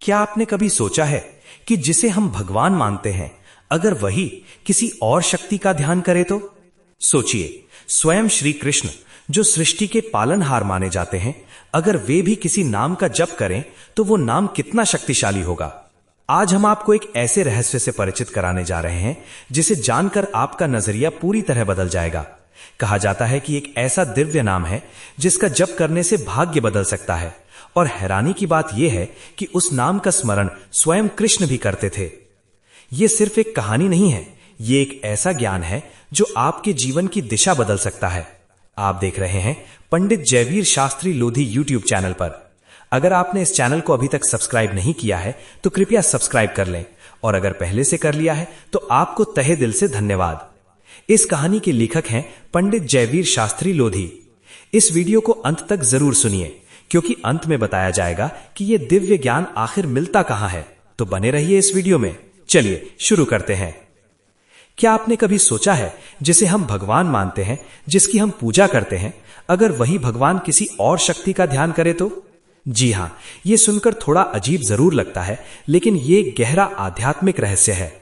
क्या आपने कभी सोचा है कि जिसे हम भगवान मानते हैं, अगर वही किसी और शक्ति का ध्यान करे तो? सोचिए, स्वयं श्री कृष्ण जो सृष्टि के पालनहार माने जाते हैं, अगर वे भी किसी नाम का जप करें तो वो नाम कितना शक्तिशाली होगा। आज हम आपको एक ऐसे रहस्य से परिचित कराने जा रहे हैं जिसे जानकर आपका नजरिया पूरी तरह बदल जाएगा। कहा जाता है कि एक ऐसा दिव्य नाम है जिसका जप करने से भाग्य बदल सकता है, और हैरानी की बात यह है कि उस नाम का स्मरण स्वयं कृष्ण भी करते थे। यह सिर्फ एक कहानी नहीं है, यह एक ऐसा ज्ञान है जो आपके जीवन की दिशा बदल सकता है। आप देख रहे हैं पंडित जयवीर शास्त्री लोधी यूट्यूब चैनल पर। अगर आपने इस चैनल को अभी तक सब्सक्राइब नहीं किया है तो कृपया सब्सक्राइब कर लें, और अगर पहले से कर लिया है तो आपको तहे दिल से धन्यवाद। इस कहानी के लेखक हैं पंडित जयवीर शास्त्री लोधी। इस वीडियो को अंत तक जरूर सुनिए, क्योंकि अंत में बताया जाएगा कि यह दिव्य ज्ञान आखिर मिलता कहां है। तो बने रहिए इस वीडियो में। चलिए शुरू करते हैं। क्या आपने कभी सोचा है, जिसे हम भगवान मानते हैं, जिसकी हम पूजा करते हैं, अगर वही भगवान किसी और शक्ति का ध्यान करे तो? जी हां, यह सुनकर थोड़ा अजीब जरूर लगता है, लेकिन यह गहरा आध्यात्मिक रहस्य है।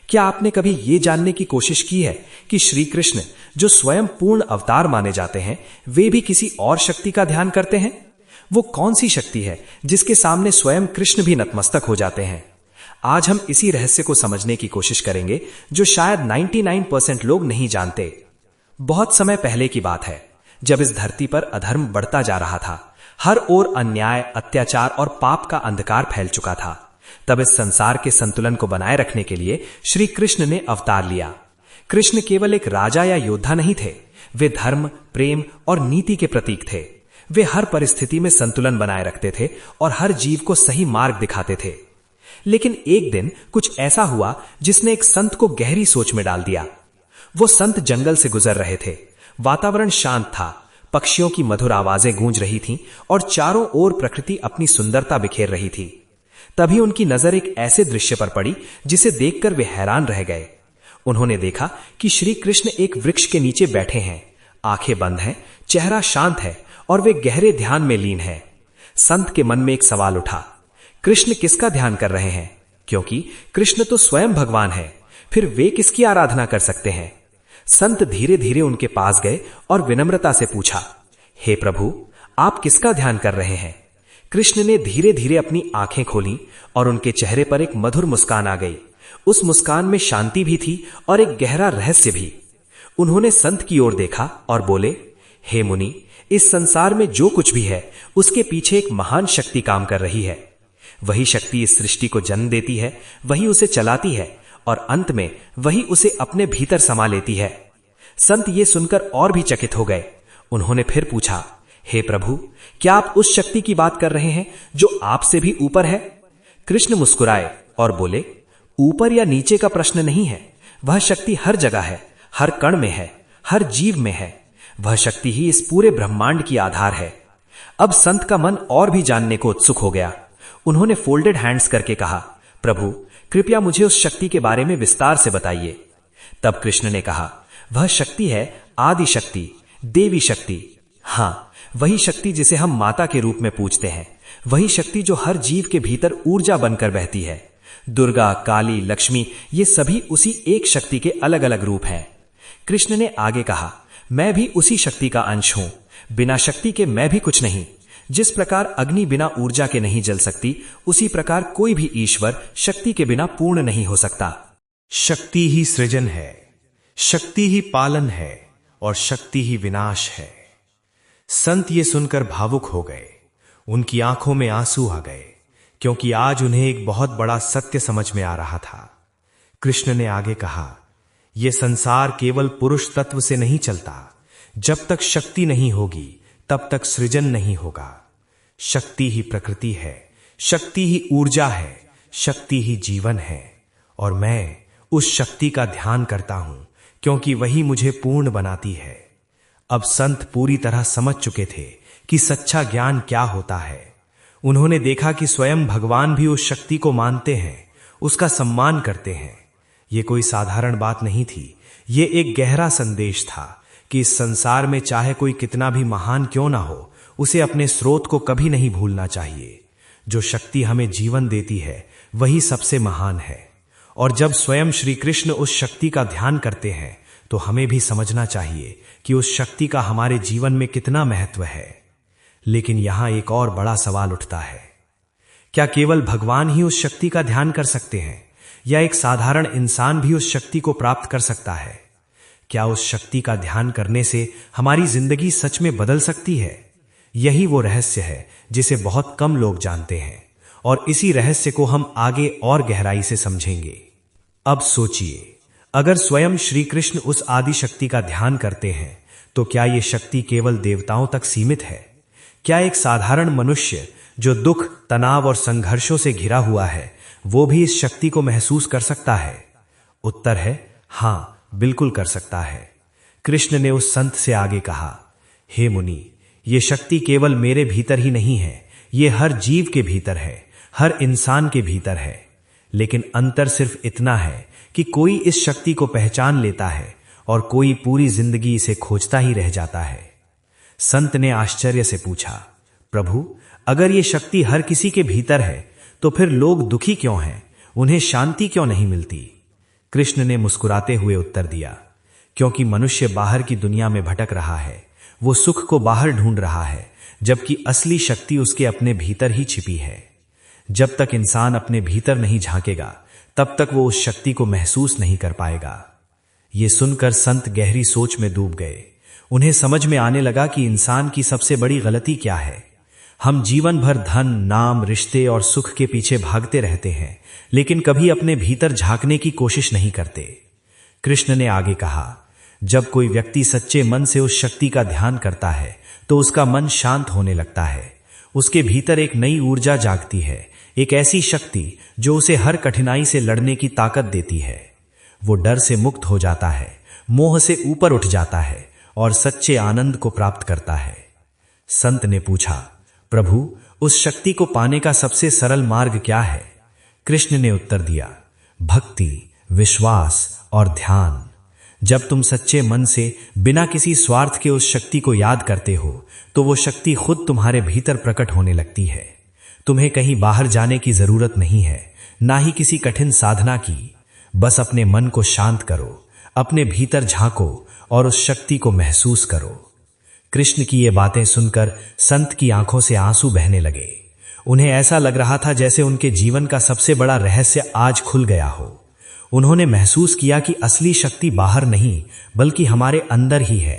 क्या आपने कभी यह जानने की कोशिश की है कि श्री कृष्ण जो स्वयं पूर्ण अवतार माने जाते हैं, वे भी किसी और शक्ति का ध्यान करते हैं? वो कौन सी शक्ति है जिसके सामने स्वयं कृष्ण भी नतमस्तक हो जाते हैं? आज हम इसी रहस्य को समझने की कोशिश करेंगे जो शायद 99% लोग नहीं जानते। बहुत समय पहले की बात है, जब इस धरती पर अधर्म बढ़ता जा रहा था। हर ओर अन्याय, अत्याचार और पाप का अंधकार फैल चुका था। तब इस संसार के संतुलन को बनाए रखने के लिए श्री कृष्ण ने अवतार लिया। कृष्ण केवल एक राजा या योद्धा नहीं थे, वे धर्म, प्रेम और नीति के प्रतीक थे। वे हर परिस्थिति में संतुलन बनाए रखते थे और हर जीव को सही मार्ग दिखाते थे। लेकिन एक दिन कुछ ऐसा हुआ जिसने एक संत को गहरी सोच में डाल दिया। वो संत जंगल से गुजर रहे थे। वातावरण शांत था, पक्षियों की मधुर आवाजें गूंज रही थीं और चारों ओर प्रकृति अपनी सुंदरता बिखेर रही थी। तभी उनकी नजर एक ऐसे दृश्य पर पड़ी जिसे देखकर वे हैरान रह गए। उन्होंने देखा कि श्री कृष्ण एक वृक्ष के नीचे बैठे हैं। आंखें बंद हैं, चेहरा शांत है और वे गहरे ध्यान में लीन हैं। संत के मन में एक सवाल उठा, कृष्ण किसका ध्यान कर रहे हैं? क्योंकि कृष्ण तो स्वयं भगवान है, फिर वे किसकी आराधना कर सकते हैं? संत धीरे धीरे उनके पास गए और विनम्रता से पूछा, हे प्रभु, आप किसका ध्यान कर रहे हैं? कृष्ण ने धीरे धीरे अपनी आंखें खोली और उनके चेहरे पर एक मधुर मुस्कान आ गई। उस मुस्कान में शांति भी थी और एक गहरा रहस्य भी। उन्होंने संत की ओर देखा और बोले, हे मुनि, इस संसार में जो कुछ भी है उसके पीछे एक महान शक्ति काम कर रही है। वही शक्ति इस सृष्टि को जन्म देती है, वही उसे चलाती है और अंत में वही उसे अपने भीतर समा लेती है। संत ये सुनकर और भी चकित हो गए। उन्होंने फिर पूछा, हे प्रभु, क्या आप उस शक्ति की बात कर रहे हैं जो आपसे भी ऊपर है? कृष्ण मुस्कुराए और बोले, ऊपर या नीचे का प्रश्न नहीं है। वह शक्ति हर जगह है, हर कण में है, हर जीव में है। वह शक्ति ही इस पूरे ब्रह्मांड की आधार है। अब संत का मन और भी जानने को उत्सुक हो गया। उन्होंने फोल्डेड हैंड्स करके कहा, प्रभु, कृपया मुझे उस शक्ति के बारे में विस्तार से बताइए। तब कृष्ण ने कहा, वह शक्ति है आदि शक्ति, देवी शक्ति। हां, वही शक्ति जिसे हम माता के रूप में पूजते हैं, वही शक्ति जो हर जीव के भीतर ऊर्जा बनकर बहती है। दुर्गा, काली, लक्ष्मी, ये सभी उसी एक शक्ति के अलग अलग रूप हैं। कृष्ण ने आगे कहा, मैं भी उसी शक्ति का अंश हूं। बिना शक्ति के मैं भी कुछ नहीं। जिस प्रकार अग्नि बिना ऊर्जा के नहीं जल सकती, उसी प्रकार कोई भी ईश्वर शक्ति के बिना पूर्ण नहीं हो सकता। शक्ति ही सृजन है, शक्ति ही पालन है और शक्ति ही विनाश है। संत ये सुनकर भावुक हो गए। उनकी आंखों में आंसू आ गए, क्योंकि आज उन्हें एक बहुत बड़ा सत्य समझ में आ रहा था। कृष्ण ने आगे कहा, यह संसार केवल पुरुष तत्व से नहीं चलता। जब तक शक्ति नहीं होगी तब तक सृजन नहीं होगा। शक्ति ही प्रकृति है, शक्ति ही ऊर्जा है, शक्ति ही जीवन है, और मैं उस शक्ति का ध्यान करता हूं क्योंकि वही मुझे पूर्ण बनाती है। अब संत पूरी तरह समझ चुके थे कि सच्चा ज्ञान क्या होता है। उन्होंने देखा कि स्वयं भगवान भी उस शक्ति को मानते हैं, उसका सम्मान करते हैं। यह कोई साधारण बात नहीं थी, ये एक गहरा संदेश था कि इस संसार में चाहे कोई कितना भी महान क्यों ना हो, उसे अपने स्रोत को कभी नहीं भूलना चाहिए। जो शक्ति हमें जीवन देती है वही सबसे महान है। और जब स्वयं श्री कृष्ण उस शक्ति का ध्यान करते हैं तो हमें भी समझना चाहिए कि उस शक्ति का हमारे जीवन में कितना महत्व है। लेकिन यहां एक और बड़ा सवाल उठता है, क्या केवल भगवान ही उस शक्ति का ध्यान कर सकते हैं या एक साधारण इंसान भी उस शक्ति को प्राप्त कर सकता है? क्या उस शक्ति का ध्यान करने से हमारी जिंदगी सच में बदल सकती है? यही वो रहस्य है जिसे बहुत कम लोग जानते हैं और इसी रहस्य को हम आगे और गहराई से समझेंगे। अब सोचिए, अगर स्वयं श्री कृष्ण उस आदि शक्ति का ध्यान करते हैं तो क्या यह शक्ति केवल देवताओं तक सीमित है? क्या एक साधारण मनुष्य जो दुख, तनाव और संघर्षों से घिरा हुआ है वो भी इस शक्ति को महसूस कर सकता है? उत्तर है हां, बिल्कुल कर सकता है। कृष्ण ने उस संत से आगे कहा, हे मुनि, ये शक्ति केवल मेरे भीतर ही नहीं है, ये हर जीव के भीतर है, हर इंसान के भीतर है। लेकिन अंतर सिर्फ इतना है कि कोई इस शक्ति को पहचान लेता है और कोई पूरी जिंदगी इसे खोजता ही रह जाता है। संत ने आश्चर्य से पूछा, प्रभु, अगर ये शक्ति हर किसी के भीतर है तो फिर लोग दुखी क्यों हैं? उन्हें शांति क्यों नहीं मिलती? कृष्ण ने मुस्कुराते हुए उत्तर दिया, क्योंकि मनुष्य बाहर की दुनिया में भटक रहा है, वो सुख को बाहर ढूंढ रहा है, जबकि असली शक्ति उसके अपने भीतर ही छिपी है। जब तक इंसान अपने भीतर नहीं झांकेगा तब तक वो उस शक्ति को महसूस नहीं कर पाएगा। ये सुनकर संत गहरी सोच में डूब गए। उन्हें समझ में आने लगा कि इंसान की सबसे बड़ी गलती क्या है। हम जीवन भर धन, नाम, रिश्ते और सुख के पीछे भागते रहते हैं, लेकिन कभी अपने भीतर झांकने की कोशिश नहीं करते। कृष्ण ने आगे कहा, जब कोई व्यक्ति सच्चे मन से उस शक्ति का ध्यान करता है तो उसका मन शांत होने लगता है। उसके भीतर एक नई ऊर्जा जागती है, एक ऐसी शक्ति जो उसे हर कठिनाई से लड़ने की ताकत देती है। वो डर से मुक्त हो जाता है, मोह से ऊपर उठ जाता है और सच्चे आनंद को प्राप्त करता है। संत ने पूछा, प्रभु, उस शक्ति को पाने का सबसे सरल मार्ग क्या है? कृष्ण ने उत्तर दिया, भक्ति, विश्वास और ध्यान। जब तुम सच्चे मन से बिना किसी स्वार्थ के उस शक्ति को याद करते हो तो वो शक्ति खुद तुम्हारे भीतर प्रकट होने लगती है। तुम्हें कहीं बाहर जाने की जरूरत नहीं है, ना ही किसी कठिन साधना की। बस अपने मन को शांत करो, अपने भीतर झांको और उस शक्ति को महसूस करो। कृष्ण की ये बातें सुनकर संत की आंखों से आंसू बहने लगे। उन्हें ऐसा लग रहा था जैसे उनके जीवन का सबसे बड़ा रहस्य आज खुल गया हो। उन्होंने महसूस किया कि असली शक्ति बाहर नहीं बल्कि हमारे अंदर ही है।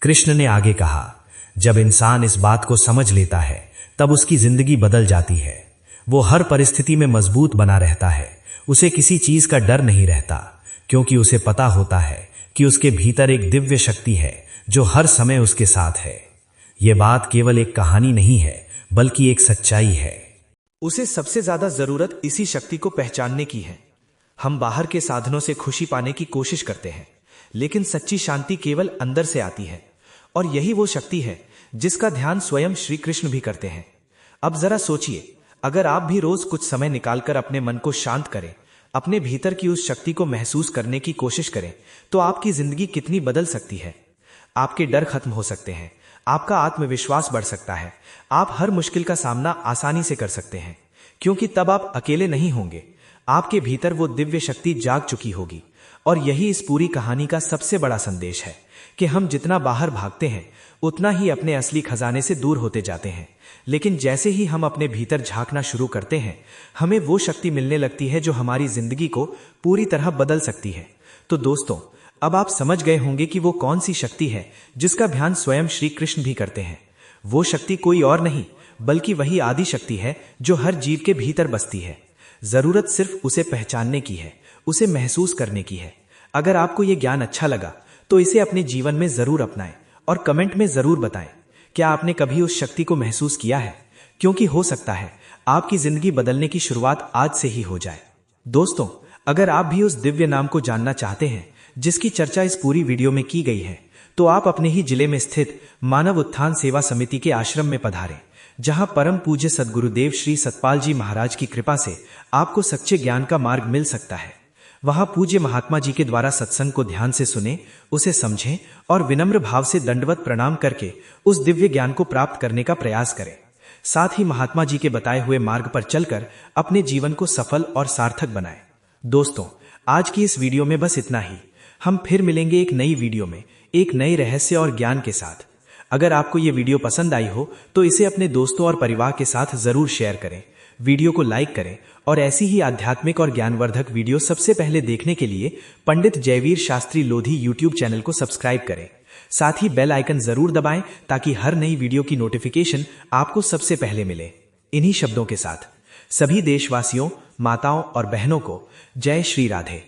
कृष्ण ने आगे कहा, जब इंसान इस बात को समझ लेता है तब उसकी जिंदगी बदल जाती है। वो हर परिस्थिति में मजबूत बना रहता है, उसे किसी चीज का डर नहीं रहता, क्योंकि उसे पता होता है कि उसके भीतर एक दिव्य शक्ति है जो हर समय उसके साथ है। यह बात केवल एक कहानी नहीं है बल्कि एक सच्चाई है। उसे सबसे ज्यादा जरूरत इसी शक्ति को पहचानने की है। हम बाहर के साधनों से खुशी पाने की कोशिश करते हैं, लेकिन सच्ची शांति केवल अंदर से आती है। और यही वो शक्ति है जिसका ध्यान स्वयं श्री कृष्ण भी करते हैं। अब जरा सोचिए, अगर आप भी रोज कुछ समय निकालकर अपने मन को शांत करें, अपने भीतर की उस शक्ति को महसूस करने की कोशिश करें, तो आपकी जिंदगी कितनी बदल सकती है। आपके डर खत्म हो सकते हैं, आपका आत्मविश्वास बढ़ सकता है, आप हर मुश्किल का सामना आसानी से कर सकते हैं, क्योंकि तब आप अकेले नहीं होंगे। आपके भीतर वो दिव्य शक्ति जाग चुकी होगी। और यही इस पूरी कहानी का सबसे बड़ा संदेश है कि हम जितना बाहर भागते हैं उतना ही अपने असली खजाने से दूर होते जाते हैं। लेकिन जैसे ही हम अपने भीतर झांकना शुरू करते हैं, हमें वो शक्ति मिलने लगती है जो हमारी जिंदगी को पूरी तरह बदल सकती है। तो दोस्तों, अब आप समझ गए होंगे कि वो कौन सी शक्ति है जिसका ध्यान स्वयं श्री कृष्ण भी करते हैं। वो शक्ति कोई और नहीं बल्कि वही आदि शक्ति है जो हर जीव के भीतर बसती है। जरूरत सिर्फ उसे पहचानने की है, उसे महसूस करने की है। अगर आपको ये ज्ञान अच्छा लगा तो इसे अपने जीवन में जरूर अपनाएं और कमेंट में जरूर बताएं, क्या आपने कभी उस शक्ति को महसूस किया है? क्योंकि हो सकता है आपकी जिंदगी बदलने की शुरुआत आज से ही हो जाए। दोस्तों, अगर आप भी उस दिव्य नाम को जानना चाहते हैं जिसकी चर्चा इस पूरी वीडियो में की गई है, तो आप अपने ही जिले में स्थित मानव उत्थान सेवा समिति के आश्रम में पधारें, जहां परम पूज्य सद्गुरुदेव श्री सतपाल जी महाराज की कृपा से आपको सच्चे ज्ञान का मार्ग मिल सकता है। वहां पूज्य महात्मा जी के द्वारा सत्संग को ध्यान से सुने, उसे समझें और विनम्र भाव से दंडवत प्रणाम करके उस दिव्य ज्ञान को प्राप्त करने का प्रयास करें। साथ ही महात्मा जी के बताए हुए मार्ग पर चलकर अपने जीवन को सफल और सार्थक बनाएं। दोस्तों, आज की इस वीडियो में बस इतना ही। हम फिर मिलेंगे एक नई वीडियो में एक नए रहस्य और ज्ञान के साथ। अगर आपको ये वीडियो पसंद आई हो तो इसे अपने दोस्तों और परिवार के साथ जरूर शेयर करें, वीडियो को लाइक करें और ऐसी ही आध्यात्मिक और ज्ञानवर्धक वीडियो सबसे पहले देखने के लिए पंडित जयवीर शास्त्री लोधी यूट्यूब चैनल को सब्सक्राइब करें। साथ ही बेल आइकन जरूर दबाएं ताकि हर नई वीडियो की नोटिफिकेशन आपको सबसे पहले मिले। इन्हीं शब्दों के साथ सभी देशवासियों, माताओं और बहनों को जय श्री राधे।